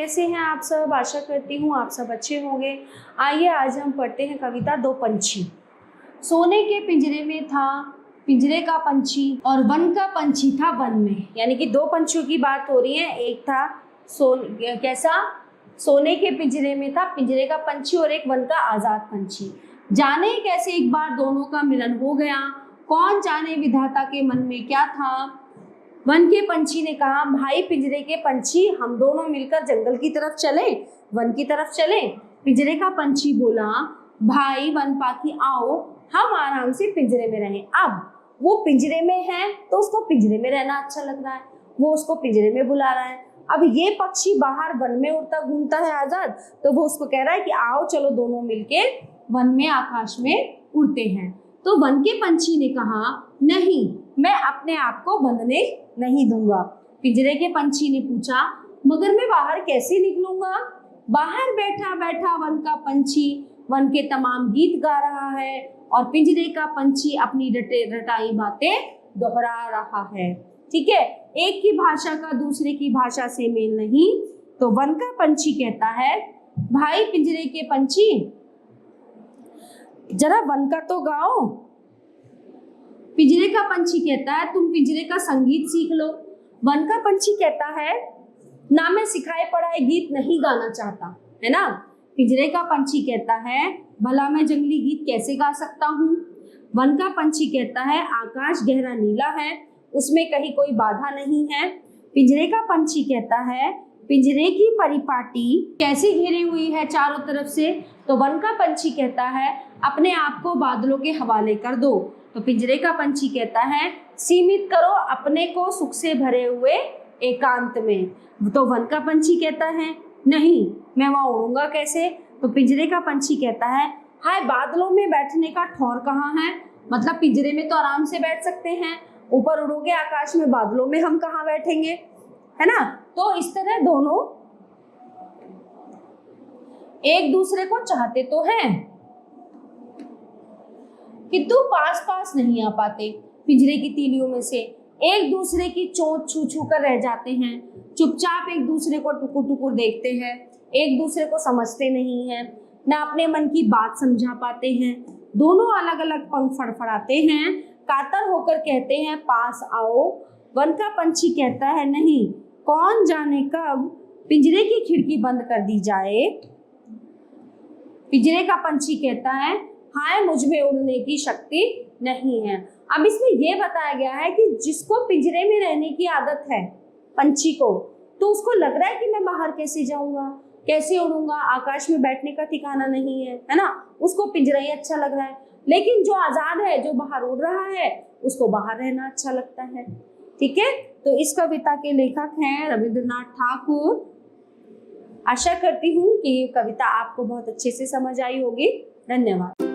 कैसे हैं आप सब? आशा करती हूँ आप सब अच्छे होंगे। आइए आज हम पढ़ते हैं कविता दो पंछी। सोने के पिंजरे में था पिंजरे का पंछी और वन का पंछी था वन में। यानी कि दो पंछियों की बात हो रही है। एक था सोने के पिंजरे में था पिंजरे का पंछी और एक वन का आजाद पंछी। जाने कैसे एक बार दोनों का मिलन हो गया, कौन जाने विधाता के मन में क्या था। वन के पंछी ने कहा, भाई पिंजरे के पंछी, हम दोनों मिलकर जंगल की तरफ चलें, वन की तरफ चलें। पिंजरे का पंछी बोला, भाई वन पाखी आओ, हम आराम से पिंजरे में रहें। अब वो पिंजरे में है तो उसको पिंजरे में रहना अच्छा लग रहा है, वो उसको पिंजरे में बुला रहा है। अब ये पक्षी बाहर वन में उड़ता घूमता है आजाद, तो वो उसको कह रहा है कि आओ चलो दोनों मिलके वन में आकाश में उड़ते हैं। तो वन के पंछी ने कहा, नहीं, मैं अपने आप को बंधने नहीं दूंगा। पिंजरे के पंछी ने पूछा, मगर मैं बाहर कैसे निकलूंगा? बाहर बैठा बैठा वन का पंछी वन के तमाम गीत गा रहा है और पिंजरे का पंछी अपनी रटाई बातें दोहरा रहा है। ठीक है, एक की भाषा का दूसरे की भाषा से मेल नहीं। तो वन का पंछी कहता है, भाई पिंजरे के पंछी, जरा वन का तो गाओ। पिंजरे का पंछी कहता है, तुम पिंजरे का संगीत सीख लो। वन का पंछी कहता है, ना मैं सिखाए पढ़ाए गीत नहीं गाना चाहता, है ना। पिंजरे का पंछी कहता है, भला मैं जंगली गीत कैसे गा सकता हूँ। वन का पंछी कहता है, आकाश गहरा नीला है, उसमें कहीं कोई बाधा नहीं है। पिंजरे का पंछी कहता है, पिंजरे की परिपाटी कैसी घिरी हुई है चारों तरफ से। तो वन का पंछी कहता है, अपने आप को बादलों के हवाले कर दो। तो पिंजरे का पंछी कहता है, सीमित करो अपने को सुख से भरे हुए एकांत में। तो वन का पंछी कहता है, नहीं, मैं वहां उड़ूंगा कैसे। तो पिंजरे का पंछी कहता है, हाय बादलों में बैठने का ठौर कहाँ है। मतलब पिंजरे में तो आराम से बैठ सकते हैं, ऊपर उड़ोगे आकाश में, बादलों में हम कहाँ बैठेंगे, है ना। तो इस तरह दोनों एक दूसरे को चाहते तो हैं किंतु पास पास नहीं आ पाते। पिंजरे की तीलियों में से एक दूसरे की चोंच छू छू कर रह जाते हैं, चुपचाप एक दूसरे को टुकुर टुकुर देखते हैं, एक दूसरे को समझते नहीं हैं, ना अपने मन की बात समझा पाते हैं। दोनों अलग अलग पंख फड़फड़ाते हैं, कातर होकर कहते हैं, पास आओ। वन का पंछी कहता है, नहीं, कौन जाने कब पिंजरे की खिड़की बंद कर दी जाए। पिंजरे का पंछी कहता है, हाय मुझ में उड़ने की शक्ति नहीं है। अब इसमें यह बताया गया है कि जिसको पिंजरे में रहने की आदत है पंछी को, तो उसको लग रहा है कि मैं बाहर कैसे जाऊंगा, कैसे उड़ूंगा, आकाश में बैठने का ठिकाना नहीं है, है ना। उसको पिंजरा ही अच्छा लग रहा है। लेकिन जो आजाद है, जो बाहर उड़ रहा है, उसको बाहर रहना अच्छा लगता है। ठीक है, तो इस कविता के लेखक हैं रविंद्रनाथ ठाकुर। आशा करती हूँ कि ये कविता आपको बहुत अच्छे से समझ आई होगी। धन्यवाद।